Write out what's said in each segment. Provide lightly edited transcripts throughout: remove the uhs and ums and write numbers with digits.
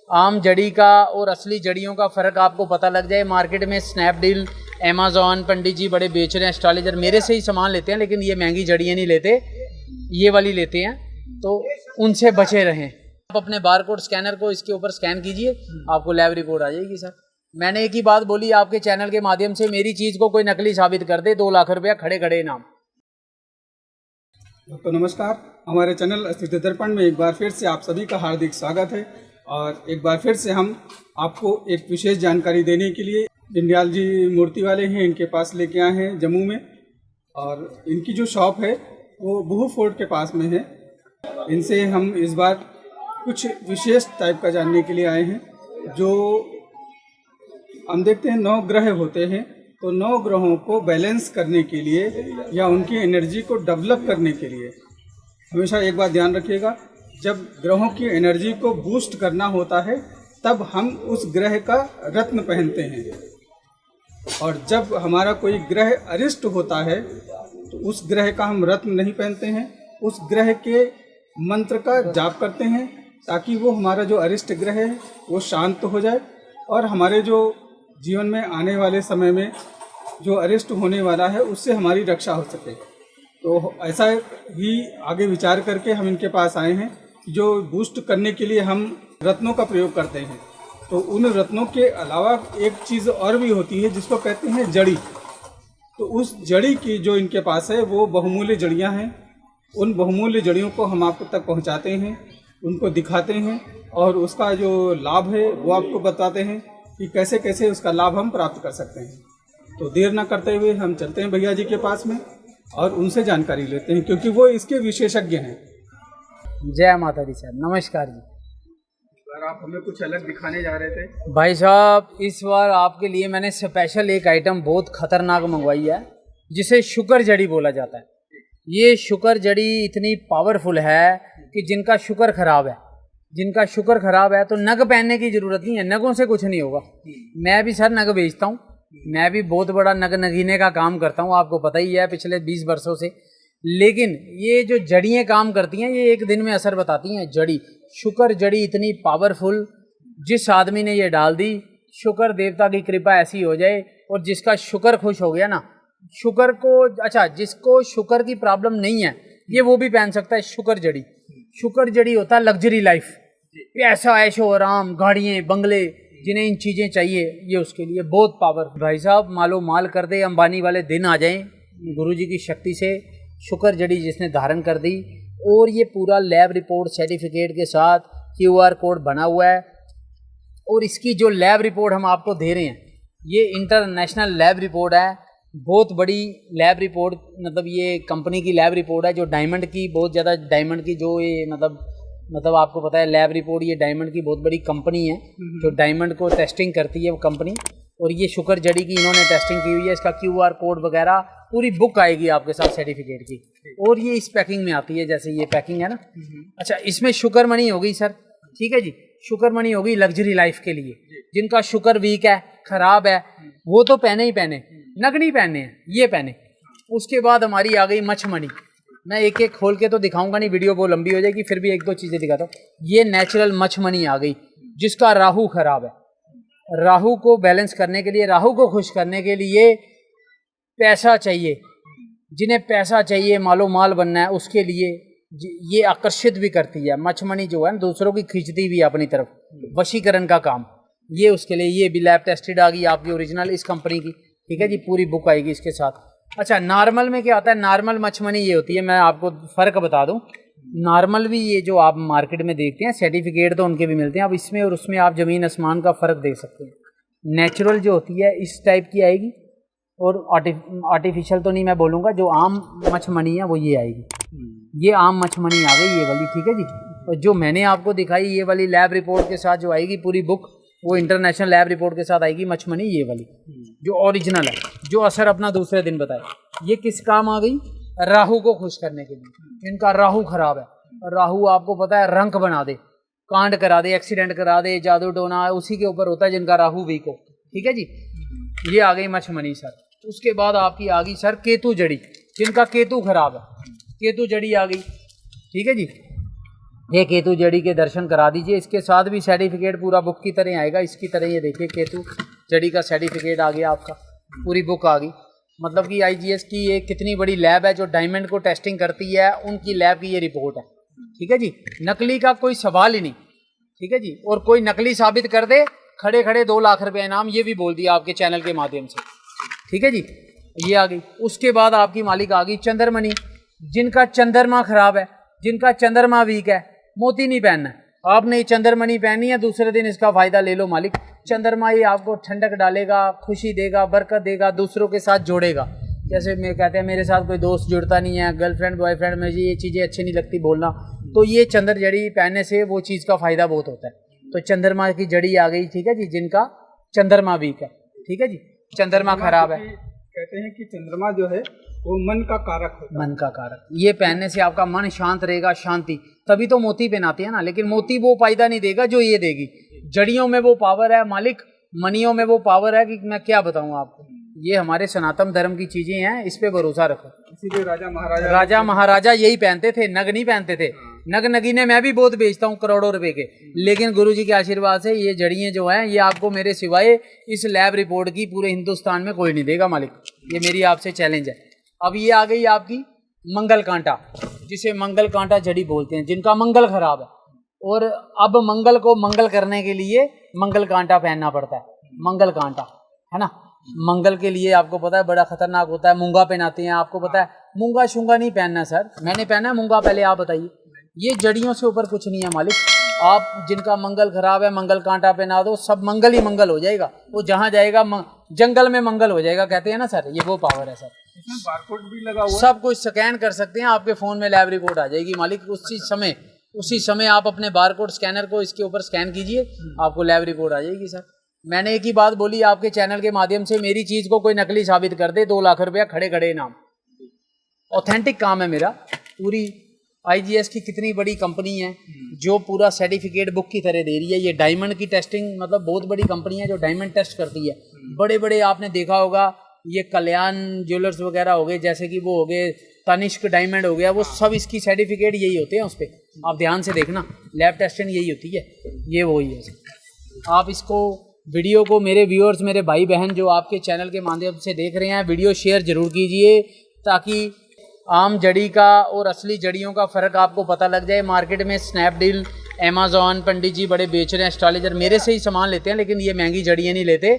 आम जड़ी का और असली जड़ियों का फ़र्क आपको पता लग जाए। मार्केट में स्नैपडील, अमेज़ॉन, पंडित जी बड़े बेच रहे हैं, एस्ट्रोलॉजर मेरे से ही सामान लेते हैं, लेकिन ये महंगी जड़ियाँ नहीं लेते, ये वाली लेते हैं, तो उनसे बचे रहें। आप अपने बारकोड स्कैनर को इसके ऊपर स्कैन कीजिए, आपको लैब रिपोर्ट आ जाएगी सर। मैंने एक ही बात बोली, आपके चैनल के माध्यम से मेरी चीज़ को कोई नकली साबित कर दे, 2 लाख रुपया खड़े खड़े इनाम। तो नमस्कार, हमारे चैनल स्थिति दर्पण में एक बार फिर से आप सभी का हार्दिक स्वागत है। और एक बार फिर से हम आपको एक विशेष जानकारी देने के लिए दीनदयाल जी मूर्ति वाले हैं, इनके पास लेके आए हैं जम्मू में। और इनकी जो शॉप है वो बूहू फोर्ट के पास में है। इनसे हम इस बार कुछ विशेष टाइप का जानने के लिए आए हैं। जो हम देखते हैं 9 ग्रह होते हैं, तो 9 ग्रहों को बैलेंस करने के लिए या उनकी एनर्जी को डेवलप करने के लिए हमेशा एक बात ध्यान रखिएगा, जब ग्रहों की एनर्जी को बूस्ट करना होता है तब हम उस ग्रह का रत्न पहनते हैं। और जब हमारा कोई ग्रह अरिष्ट होता है तो उस ग्रह का हम रत्न नहीं पहनते हैं, उस ग्रह के मंत्र का जाप करते हैं ताकि वो हमारा जो अरिष्ट ग्रह है वो शांत हो जाए और हमारे जो जीवन में आने वाले समय में जो अरिष्ट होने वाला है उससे हमारी रक्षा हो सके। तो ऐसा ही आगे विचार करके हम इनके पास आए हैं। जो बूस्ट करने के लिए हम रत्नों का प्रयोग करते हैं, तो उन रत्नों के अलावा एक चीज़ और भी होती है जिसको कहते हैं जड़ी। तो उस जड़ी की जो इनके पास है वो बहुमूल्य जड़ियां हैं। उन बहुमूल्य जड़ियों को हम आपको तक पहुंचाते हैं, उनको दिखाते हैं और उसका जो लाभ है वो आपको बताते हैं कि कैसे कैसे उसका लाभ हम प्राप्त कर सकते हैं। तो देर ना करते हुए हम चलते हैं भैया जी के पास में और उनसे जानकारी लेते हैं, क्योंकि वो इसके विशेषज्ञ हैं। जय माता दी सर, नमस्कार जी। सर, आप हमें कुछ अलग दिखाने जा रहे थे। भाई साहब, इस बार आपके लिए मैंने स्पेशल एक आइटम बहुत खतरनाक मंगवाई है, जिसे शुकर जड़ी बोला जाता है। ये शुकर जड़ी इतनी पावरफुल है कि जिनका शुकर खराब है तो नग पहनने की जरूरत नहीं है, नगों से कुछ नहीं होगा। मैं भी सर नग बेचता हूँ, मैं भी बहुत बड़ा नगीने का काम करता हूँ, आपको पता ही है पिछले 20 वर्षों से। लेकिन ये जो जड़ियाँ काम करती हैं ये एक दिन में असर बताती हैं। जड़ी, शुकर जड़ी इतनी पावरफुल, जिस आदमी ने ये डाल दी, शुकर देवता की कृपा ऐसी हो जाए और जिसका शुकर खुश हो गया ना, शुकर को, अच्छा जिसको शुकर की प्रॉब्लम नहीं है ये वो भी पहन सकता है शुकर जड़ी। शुकर जड़ी होता है लग्जरी लाइफ, पैसा, ऐशो आराम, गाड़ियाँ, बंगले, जिन्हें इन चीज़ें चाहिए, ये उसके लिए बहुत पावर। भाई साहब, मालो माल कर दे, अंबानी वाले दिन आ जाएं गुरुजी की शक्ति से। शुकर जड़ी जिसने धारण कर दी, और ये पूरा लैब रिपोर्ट सर्टिफिकेट के साथ QR कोड बना हुआ है। और इसकी जो लैब रिपोर्ट हम आपको दे रहे हैं ये इंटरनेशनल लैब रिपोर्ट है, बहुत बड़ी लैब रिपोर्ट, मतलब ये कंपनी की लैब रिपोर्ट है जो डायमंड की, बहुत ज़्यादा डायमंड की, जो ये मतलब आपको पता है लैब रिपोर्ट, ये डायमंड की बहुत बड़ी कंपनी है जो डायमंड को टेस्टिंग करती है वो कंपनी। और ये शुकर जड़ी की इन्होंने टेस्टिंग की हुई है। इसका QR कोड वगैरह पूरी बुक आएगी आपके साथ सर्टिफिकेट की, और ये इस पैकिंग में आती है, जैसे ये पैकिंग है ना। अच्छा, इसमें शुकर मनी होगी सर, ठीक है जी, शुकर मनी होगी लग्जरी लाइफ के लिए। जिनका शुकर वीक है, खराब है, वो तो पहने ही पहने, नग नहीं पहने हैं, ये पहने। उसके बाद हमारी आ गई मछ मनी। मैं एक एक खोल के तो दिखाऊंगा नहीं, वीडियो बहुत लंबी हो जाएगी, फिर भी 1-2 चीज़ें दिखाता हूँ। ये नेचुरल मछ मनी आ गई, जिसका राहु खराब है। राहु को बैलेंस करने के लिए, राहु को खुश करने के लिए पैसा चाहिए, जिन्हें पैसा चाहिए, मालो माल बनना है, उसके लिए ये आकर्षित भी करती है। मछमणी जो है दूसरों की खींचती भी अपनी तरफ, वशीकरण का काम, ये उसके लिए। ये भी लैब टेस्टेड आ गई आपकी ओरिजिनल इस कंपनी की, ठीक है जी, पूरी बुक आएगी इसके साथ। अच्छा, नॉर्मल में क्या होता है, नॉर्मल मछमनी ये होती है, मैं आपको फ़र्क बता दूं। नॉर्मल भी ये जो आप मार्केट में देखते हैं, सर्टिफिकेट तो उनके भी मिलते हैं, अब इसमें और उसमें आप ज़मीन आसमान का फ़र्क देख सकते हैं। नेचुरल जो होती है इस टाइप की आएगी, और आर्टिफिशियल तो नहीं मैं बोलूँगा, जो आम मछमनी है वो ये आएगी। ये आम मछमनी आ गई ये वाली, ठीक है जी। और जो मैंने आपको दिखाई ये वाली लैब रिपोर्ट के साथ जो आएगी पूरी बुक, वो इंटरनेशनल लैब रिपोर्ट के साथ आएगी मछमनी, ये वाली जो ओरिजिनल है, जो असर अपना दूसरे दिन बताए। ये किस काम आ गई, राहु को खुश करने के लिए। इनका राहु खराब है, राहु आपको पता है रंक बना दे, कांड करा दे, एक्सीडेंट करा दे, जादू टोना उसी के ऊपर होता है जिनका राहु वीक हो, ठीक है जी। ये आ गई मछमनी सर। उसके बाद आपकी आ गई सर केतु जड़ी, जिनका केतु खराब है, केतु जड़ी आ गई, ठीक है जी। ये केतु जड़ी के दर्शन करा दीजिए। इसके साथ भी सर्टिफिकेट पूरा बुक की तरह आएगा। इसकी तरह ये देखिए केतु जड़ी का सर्टिफिकेट आ गया आपका, पूरी बुक आ गई। मतलब कि IGS की ये कितनी बड़ी लैब है जो डायमंड को टेस्टिंग करती है, उनकी लैब की ये रिपोर्ट है। ठीक है जी, नकली का कोई सवाल ही नहीं। ठीक है जी, और कोई नकली साबित कर दे, खड़े खड़े 2 लाख रुपए इनाम, ये भी बोल दिया आपके चैनल के माध्यम से। ठीक है जी, ये आ गई। उसके बाद आपकी मालिक आ गई चंद्रमणि। जिनका चंद्रमा खराब है, जिनका चंद्रमा वीक है, मोती नहीं पहनना है। आपने ये चंद्रमणि पहनी है, दूसरे दिन इसका फायदा ले लो मालिक। चंद्रमा ये आपको ठंडक डालेगा, खुशी देगा, बरकत देगा, दूसरों के साथ जोड़ेगा। जैसे मैं कहते हैं मेरे साथ कोई दोस्त जुड़ता नहीं है, गर्लफ्रेंड बॉयफ्रेंड, मुझे ये चीज़ें अच्छी नहीं लगती बोलना, तो ये चंद्र जड़ी पहनने से वो चीज़ का फायदा बहुत होता है। तो चंद्रमा की जड़ी आ गई। ठीक है जी, जिनका चंद्रमा वीक है। ठीक है जी, चंद्रमा खराब है। कहते हैं कि चंद्रमा जो है वो मन का कारक होता है। मन का कारक, ये पहनने से आपका मन शांत रहेगा, शांति। तभी तो मोती पहनाते हैं ना, लेकिन मोती वो फायदा नहीं देगा जो ये देगी। जड़ियों में वो पावर है मालिक, मनियों में वो पावर है कि मैं क्या बताऊं आपको। ये हमारे सनातन धर्म की चीजें हैं, इस पे भरोसा रखो। इसीलिए राजा महाराजा यही पहनते थे, नग नहीं पहनते थे। नग नगीने मैं भी बहुत बेचता हूँ करोड़ों रुपए के, लेकिन गुरुजी के आशीर्वाद से ये जड़ियाँ जो हैं ये आपको मेरे सिवाय इस लैब रिपोर्ट की पूरे हिंदुस्तान में कोई नहीं देगा मालिक। ये मेरी आपसे चैलेंज है। अब ये आ गई आपकी मंगल कांटा, जिसे मंगल कांटा जड़ी बोलते हैं, जिनका मंगल खराब है। और अब मंगल को मंगल करने के लिए मंगल कांटा पहनना पड़ता है। मंगल कांटा है ना, मंगल के लिए आपको पता है बड़ा खतरनाक होता है। मूंगा पहनाते हैं, आपको पता है। मूंगा शूंगा नहीं पहनना सर, मैंने पहना है मूंगा, पहले आप बताइए। ये जड़ियों से ऊपर कुछ नहीं है मालिक। आप जिनका मंगल खराब है मंगल कांटा पहना दो, सब मंगल ही मंगल हो जाएगा। वो जहाँ जाएगा जंगल में मंगल हो जाएगा, कहते हैं ना सर, ये वो पावर है सर। इसमें बारकोड भी लगा हुआ है। सब कुछ स्कैन कर सकते हैं, आपके फोन में लैब रिपोर्ट आ जाएगी मालिक। उसी समय आप अपने बारकोड स्कैनर को इसके ऊपर स्कैन कीजिए, आपको लैब रिपोर्ट आ जाएगी सर। मैंने एक ही बात बोली आपके चैनल के माध्यम से, मेरी चीज को कोई नकली साबित कर दे, 2 लाख रुपया खड़े खड़े इनाम। ऑथेंटिक काम है मेरा। पूरी IGS की कितनी बड़ी कंपनी है जो पूरा सर्टिफिकेट बुक की तरह दे रही है। ये डायमंड की टेस्टिंग, मतलब बहुत बड़ी कंपनी है जो डायमंड टेस्ट करती है। बड़े बड़े आपने देखा होगा, ये कल्याण ज्वेलर्स वगैरह हो गए, जैसे कि वो हो गए तनिष्क डायमंड हो गया, वो सब इसकी सर्टिफिकेट यही होते हैं उस पर। आप ध्यान से देखना, लैब टेस्टिंग यही होती है। ये वही है। आप इसको वीडियो को, मेरे व्यूअर्स, मेरे भाई बहन जो आपके चैनल के माध्यम से देख रहे हैं, वीडियो शेयर जरूर कीजिए, ताकि आम जड़ी का और असली जड़ियों का फ़र्क आपको पता लग जाए। मार्केट में स्नैपडील, अमेज़ॉन, पंडित जी बड़े बेच रहे हैं, एस्ट्रोलॉजर मेरे से ही सामान लेते हैं, लेकिन ये महंगी जड़ियाँ नहीं लेते,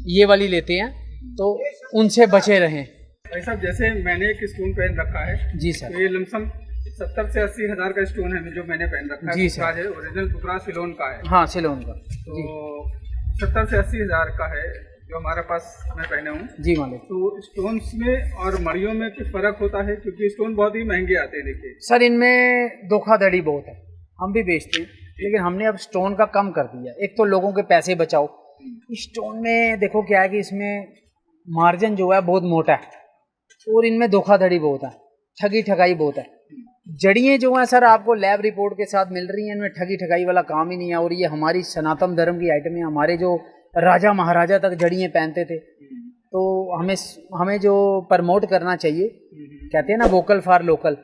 ये वाली लेते हैं, तो उनसे बचे रहें। भाई साहब, जैसे मैंने एक स्टोन पहन रखा है जी सर, तो ये लमसम 70 से 80 हज़ार का स्टोन है जो मैंने पहन रखा है। जी सर, ओरिजिनल टुकड़ा सिलोन का है। हाँ, सिलोन का। तो 70 से 80 हज़ार का है जो हमारे पास मैं पहने हूँ जी मालिक। तो स्टोन्स में और मड़ियों में कुछ फ़र्क होता है, क्योंकि स्टोन बहुत ही महंगे आते हैं। देखिए सर, इनमें धोखाधड़ी बहुत है, हम भी बेचते हैं, लेकिन हमने अब स्टोन का कम कर दिया। एक तो लोगों के पैसे बचाओ। स्टोन में देखो क्या है कि इसमें मार्जिन जो है बहुत मोटा है, और इनमें धोखाधड़ी बहुत है, ठगी ठगाई बहुत है। जड़ियाँ जो हैं सर आपको लैब रिपोर्ट के साथ मिल रही हैं, इनमें ठगी ठगाई वाला काम ही नहीं है। और ये हमारी सनातन धर्म की आइटम है। हमारे जो राजा महाराजा तक जड़ियाँ पहनते थे, तो हमें जो प्रमोट करना चाहिए, कहते हैं ना वोकल फॉर लोकल,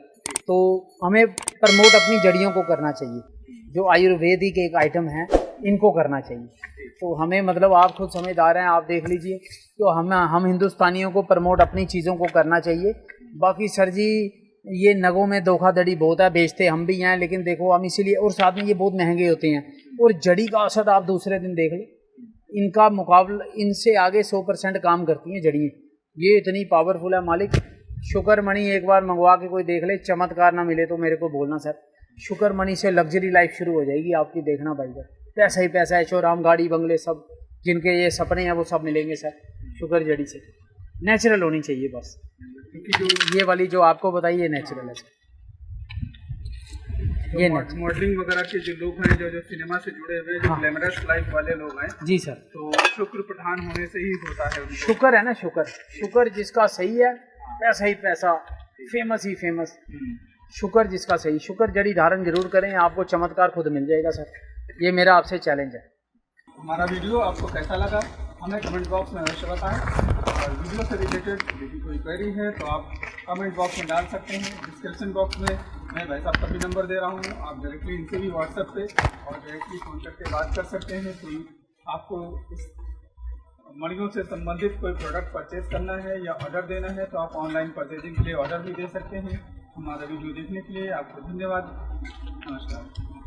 तो हमें प्रमोट अपनी जड़ियों को करना चाहिए। जो आयुर्वेदिक एक आइटम है, इनको करना चाहिए। तो हमें, मतलब आप खुद समझदार हैं, आप देख लीजिए, तो हम हिंदुस्तानियों को प्रमोट अपनी चीज़ों को करना चाहिए। बाकी सर जी, ये नगों में धोखाधड़ी बहुत है, बेचते हम भी हैं, लेकिन देखो हम इसीलिए, और साथ में ये बहुत महंगे होते हैं। और जड़ी का असर आप दूसरे दिन देख लो, इनका मुकाबला, इनसे आगे 100% काम करती हैं जड़ियाँ। ये इतनी पावरफुल है मालिक। शुक्र मणि एक बार मंगवा के कोई देख ले, चमत्कार ना मिले तो मेरे को बोलना सर। शुक्र मणि से लग्जरी लाइफ शुरू हो जाएगी आपकी, देखना भाई सर। पैसा ही पैसा है, ऐशोआराम, गाड़ी बंगले, सब जिनके ये सपने हैं वो सब मिलेंगे सर शुक्र जड़ी से। नेचुरल होनी चाहिए बस, क्योंकि जो ये वाली जो आपको बताइए नेचुरल है सर। ये मॉडलिंग वगैरह के जो लोग हैं, जो सिनेमा से जुड़े हुए, जो ग्लैमरस लाइफ वाले लोग हैं जी सर, तो शुक्र प्रधान होने से ही होता है। शुक्र है ना, शुक्र जिसका सही है, पैसा ही पैसा, फेमस ही फेमस। शुक्र जिसका सही, शुक्र जड़ी धारण जरूर करें, आपको चमत्कार खुद मिल जाएगा सर। ये मेरा आपसे चैलेंज है। हमारा वीडियो आपको कैसा लगा हमें कमेंट बॉक्स में अवश्य बताएं। और वीडियो से रिलेटेड यदि कोई क्वेरी है तो आप कमेंट बॉक्स में डाल सकते हैं। डिस्क्रिप्शन बॉक्स में मैं भाई साहब का भी नंबर दे रहा हूँ, आप डायरेक्टली इनसे भी व्हाट्सएप पे और डायरेक्टली फ़ोन करके बात कर सकते हैं। कोई आपको इस मणियों से संबंधित कोई प्रोडक्ट परचेज करना है या ऑर्डर देना है तो आप ऑनलाइन परचेजिंग के लिए ऑर्डर भी दे सकते हैं। हमारा वीडियो देखने के लिए आपको धन्यवाद। नमस्कार।